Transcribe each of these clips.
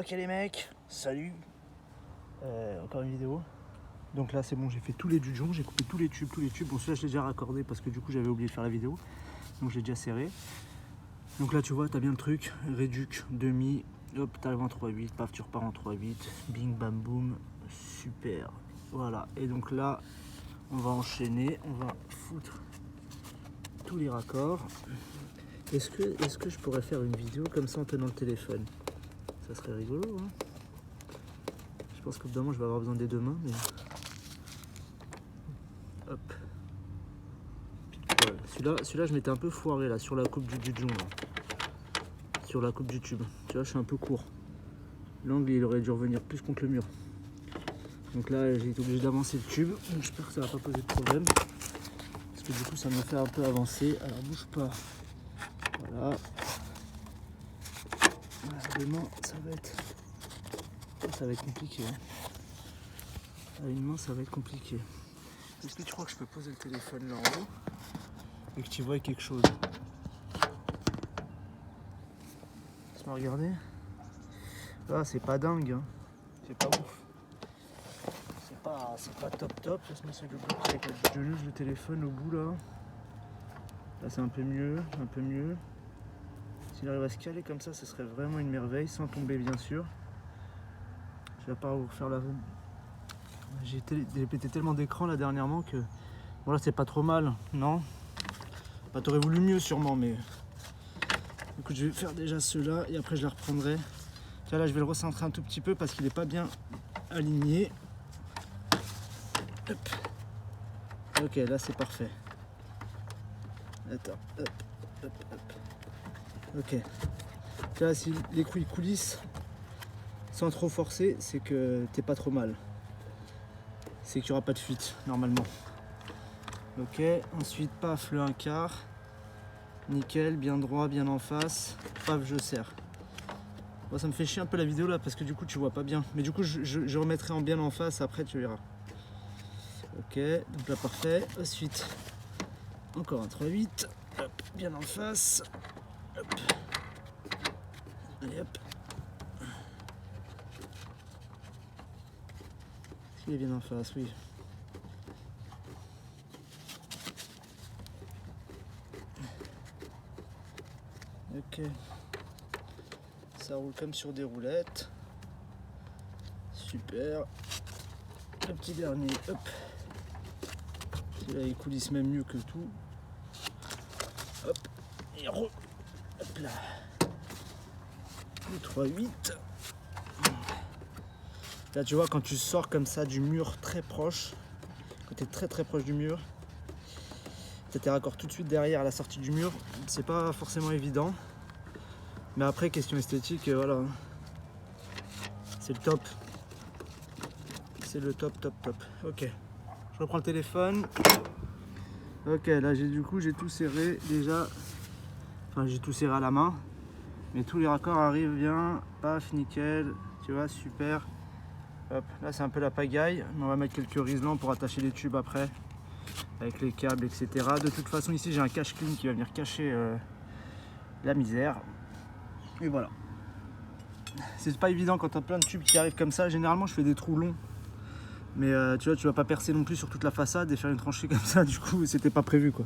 Ok les mecs, salut. Encore une vidéo. Donc là c'est bon, j'ai fait tous les dujons, j'ai coupé tous les tubes. Bon celui-là je l'ai déjà raccordé parce que du coup j'avais oublié de faire la vidéo. Donc je l'ai déjà serré. Donc là tu vois, t'as bien le truc, réduc, demi, hop, t'arrives en 3/8, paf tu repars en 3/8, bing bam boum, super. Voilà, et donc là on va enchaîner, on va foutre tous les raccords. Est-ce que je pourrais faire une vidéo comme ça en tenant le téléphone? Ça serait rigolo, hein. Je pense qu'évidemment je vais avoir besoin des deux mains, mais... Hop. Voilà. Celui-là je m'étais un peu foiré là, sur la coupe du Dijon, là. Sur la coupe du tube. Tu vois, je suis un peu court. L'angle il aurait dû revenir plus contre le mur. Donc là j'ai été obligé d'avancer le tube. Donc, j'espère que ça va pas poser de problème. Parce que du coup ça me fait un peu avancer. Alors bouge pas. Voilà. Demain ça va être compliqué. Hein. À une main ça va être compliqué. Est-ce que tu crois que je peux poser le téléphone là en haut et que tu vois quelque chose? Tu m'as regardé? Ah, c'est pas dingue, hein. C'est pas ouf. C'est pas top. Laisse-moi essayer de bloquer. Je lève le téléphone au bout là. Là c'est un peu mieux. S'il arrive à se caler comme ça, ce serait vraiment une merveille, sans tomber bien sûr. Je vais pas vous refaire la... J'ai pété tellement d'écran là dernièrement que... Voilà, c'est pas trop mal, non? Bah, t'aurais voulu mieux sûrement, mais... Écoute, je vais faire déjà ceux-là et après je les reprendrai. Tiens, là je vais le recentrer un tout petit peu parce qu'il est pas bien aligné. Hop. Ok, là c'est parfait. Attends, hop. Ok. Là, si les couilles coulissent sans trop forcer, c'est que t'es pas trop mal. C'est qu'il n'y aura pas de fuite normalement. Ok, ensuite paf le 1/4. Nickel, bien droit, bien en face. Paf, je serre. Bon, ça me fait chier un peu la vidéo là parce que du coup tu vois pas bien. Mais du coup je remettrai en bien en face après, tu verras. Ok, donc là parfait. Ensuite, encore un 3/8. Hop, bien en face. Hop. Allez hop. Il est bien en face, oui. Ok. Ça roule comme sur des roulettes. Super. Le petit dernier, hop. Celui-là il coulisse même mieux que tout. Hop. Et hop là. Le 3/8. Là tu vois quand tu sors comme ça du mur très proche, quand tu es très proche du mur, tu as tes raccords tout de suite derrière à la sortie du mur, c'est pas forcément évident. Mais après question esthétique, voilà. C'est le top. C'est le top. Ok. Je reprends le téléphone. Ok, là j'ai tout serré déjà. Enfin j'ai tout serré à la main. Mais tous les raccords arrivent bien. Paf, nickel. Tu vois, super. Hop, là c'est un peu la pagaille, mais on va mettre quelques riselants pour attacher les tubes après, avec les câbles, etc. De toute façon ici j'ai un cache clean qui va venir cacher la misère. Et voilà. C'est pas évident quand t'as plein de tubes qui arrivent comme ça. Généralement je fais des trous longs. Mais tu vois, tu vas pas percer non plus sur toute la façade et faire une tranchée comme ça, du coup c'était pas prévu quoi.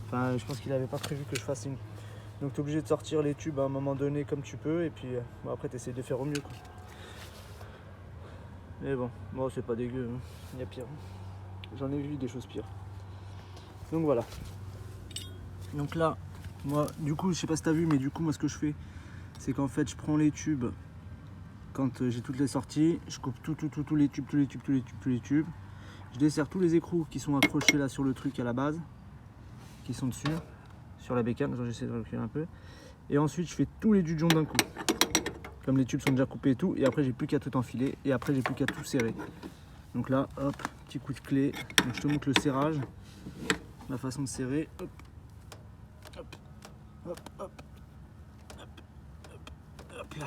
Enfin je pense qu'il avait pas prévu que je fasse une... Donc t'es obligé de sortir les tubes à un moment donné comme tu peux et puis bon, après t'essayes de faire au mieux quoi. Mais bon, c'est pas dégueu, hein. Il y a pire. J'en ai vu des choses pires. Donc voilà. Donc là, moi, du coup, je sais pas si t'as vu, mais du coup, moi, ce que je fais, c'est qu'en fait, je prends les tubes quand j'ai toutes les sorties. Je coupe tous les tubes. Je desserre tous les écrous qui sont accrochés là sur le truc à la base, qui sont dessus, sur la bécane. J'essaie de reculer un peu. Et ensuite, je fais tous les dujons d'un coup. Comme les tubes sont déjà coupés et tout, et après j'ai plus qu'à tout enfiler, et après j'ai plus qu'à tout serrer. Donc là, hop, petit coup de clé. Donc je te montre le serrage, la façon de serrer. Hop là.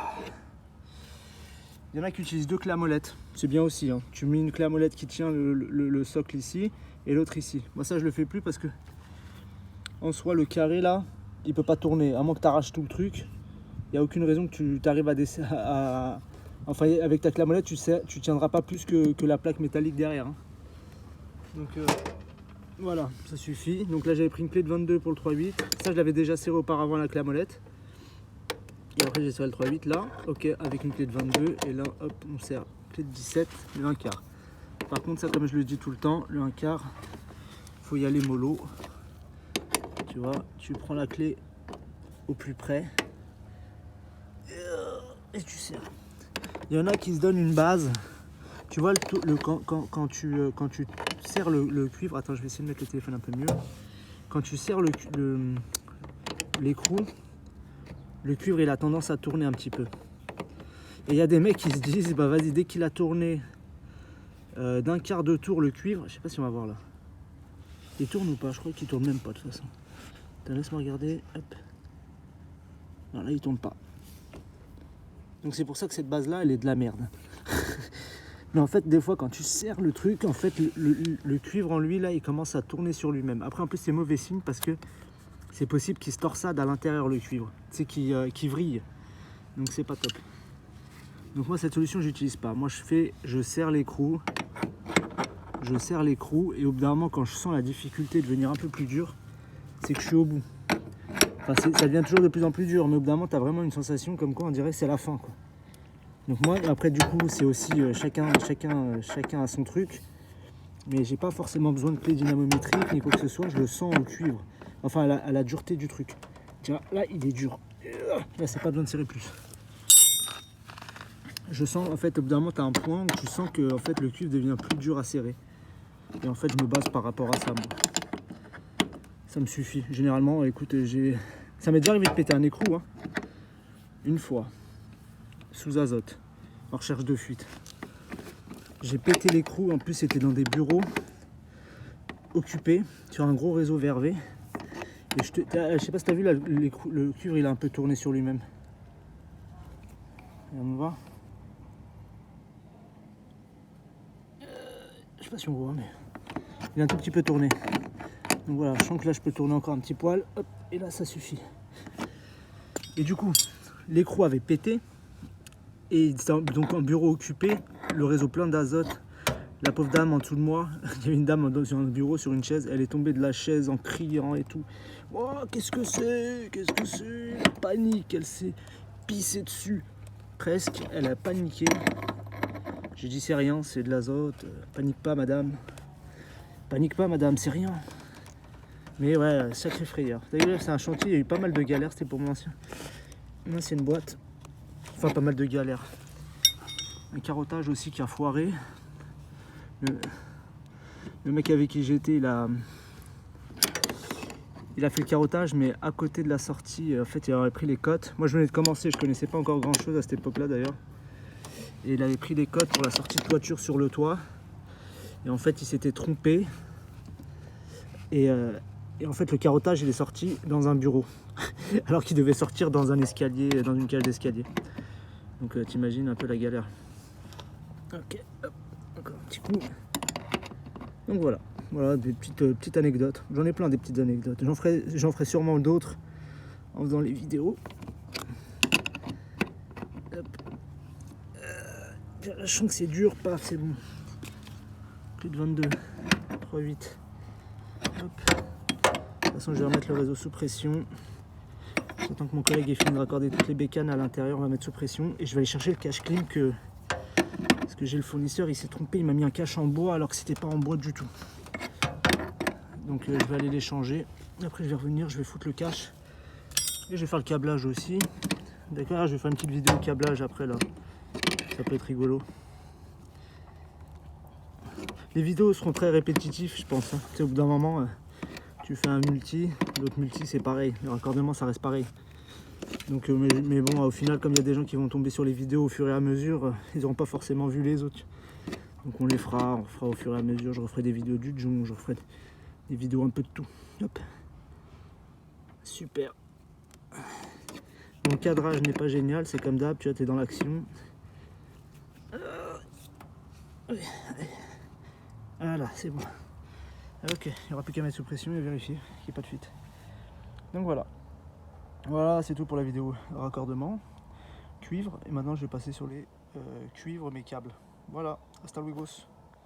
Il y en a qui utilisent deux clés à molette, c'est bien aussi. Hein. Tu mets une clé à molette qui tient le socle ici, et l'autre ici. Moi ça je le fais plus parce que, en soi, le carré là, il peut pas tourner, à moins que tu arraches tout le truc. Il n'y a aucune raison que tu arrives Enfin, avec ta clamolette, tu tiendras pas plus que la plaque métallique derrière. Hein. Donc voilà, ça suffit. Donc là, j'avais pris une clé de 22 pour le 3.8. Ça, je l'avais déjà serré auparavant à la clamolette. Et après, j'ai serré le 3.8 là, ok, avec une clé de 22. Et là, hop, on serre clé de 17, le 1/4. Par contre, ça, comme je le dis tout le temps, le 1/4, faut y aller mollo. Tu vois, tu prends la clé au plus près et tu serres. Il y en a qui se donnent une base. Tu vois, quand tu serres le cuivre, attends, je vais essayer de mettre le téléphone un peu mieux. Quand tu serres l'écrou, le cuivre il a tendance à tourner un petit peu. Et il y a des mecs qui se disent, bah vas-y, dès qu'il a tourné d'un quart de tour le cuivre, je sais pas si on va voir là. Il tourne ou pas? Je crois qu'il tourne même pas de toute façon. Laisse-moi regarder. Hop. Non, là il tourne pas. Donc c'est pour ça que cette base là elle est de la merde. Mais en fait des fois quand tu serres le truc, en fait le cuivre en lui là il commence à tourner sur lui-même. Après en plus c'est mauvais signe parce que c'est possible qu'il se torsade à l'intérieur le cuivre. Tu sais qu'il vrille. Donc c'est pas top. Donc moi cette solution j'utilise pas. Moi je serre l'écrou. Je serre l'écrou et au bout d'un moment quand je sens la difficulté de devenir un peu plus dur, c'est que je suis au bout. Enfin, ça devient toujours de plus en plus dur, mais au bout d'un moment, tu as vraiment une sensation comme quoi on dirait que c'est la fin, quoi. Donc moi, après du coup, c'est aussi chacun a son truc, mais j'ai pas forcément besoin de clé dynamométrique ni quoi que ce soit, je le sens au cuivre, enfin à la dureté du truc. Tu vois, là il est dur, là c'est pas besoin de serrer plus. Je sens en fait au bout d'un moment, tu as un point où tu sens que en fait, le cuivre devient plus dur à serrer. Et en fait, je me base par rapport à ça, moi. Ça me suffit. Généralement, écoute, ça m'est déjà arrivé de péter un écrou, hein. Une fois, sous azote, en recherche de fuite. J'ai pété l'écrou, en plus c'était dans des bureaux occupés, sur un gros réseau vervé. Et je sais pas si tu as vu, là, le cuivre il a un peu tourné sur lui-même. On va. Je sais pas si on voit, mais il a un tout petit peu tourné. Donc voilà, je sens que là je peux tourner encore un petit poil, hop, et là ça suffit. Et du coup, l'écrou avait pété, et donc en bureau occupé, le réseau plein d'azote, la pauvre dame en dessous de moi, il y avait une dame dans un bureau sur une chaise, elle est tombée de la chaise en criant et tout. Oh, qu'est-ce que c'est? Qu'est-ce que c'est? Panique, elle s'est pissée dessus. Presque, elle a paniqué. J'ai dit c'est rien, c'est de l'azote, panique pas madame. Panique pas madame, c'est rien. Mais ouais, sacré frayeur. D'ailleurs, c'est un chantier, il y a eu pas mal de galères, c'était pour mon ancienne boîte. Enfin, pas mal de galères. Un carottage aussi qui a foiré. Le mec avec qui j'étais, il a fait le carottage, mais à côté de la sortie, en fait, il avait pris les cotes. Moi, je venais de commencer, je connaissais pas encore grand chose à cette époque-là d'ailleurs. Et il avait pris les cotes pour la sortie de toiture sur le toit. Et en fait, il s'était trompé. Et en fait, le carottage, il est sorti dans un bureau. Alors qu'il devait sortir dans un escalier, dans une cage d'escalier. Donc, t'imagines un peu la galère. Ok, hop, encore un petit coup. Donc voilà, des petites anecdotes. J'en ai plein des petites anecdotes. J'en ferai sûrement d'autres en faisant les vidéos. Hop. Je sens que c'est dur, paf, c'est bon. Plus de 22, 3,8. Hop. De toute façon, je vais remettre le réseau sous pression. J'attends que mon collègue ait fini de raccorder toutes les bécanes à l'intérieur, on va mettre sous pression. Et je vais aller chercher le cache clim parce que j'ai le fournisseur, il s'est trompé, il m'a mis un cache en bois alors que c'était pas en bois du tout. Donc je vais aller les changer. Après je vais revenir, je vais foutre le cache. Et je vais faire le câblage aussi. D'accord, je vais faire une petite vidéo de câblage après là. Ça peut être rigolo. Les vidéos seront très répétitifs, je pense. Hein. Tu sais, au bout d'un moment, tu fais un multi, l'autre multi c'est pareil. Le raccordement ça reste pareil. Donc, mais bon, au final, comme il y a des gens qui vont tomber sur les vidéos au fur et à mesure, ils n'auront pas forcément vu les autres. Donc on fera au fur et à mesure. Je referai des vidéos du Jung, je referai des vidéos un peu de tout. Hop. Super. Mon cadrage n'est pas génial, c'est comme d'hab, tu vois, t'es dans l'action. Voilà, c'est bon. Ok, il n'y aura plus qu'à mettre sous pression et vérifier qu'il n'y ait pas de fuite. Donc voilà. Voilà, c'est tout pour la vidéo raccordement cuivre. Et maintenant, je vais passer sur les cuivre mes câbles. Voilà, hasta luego.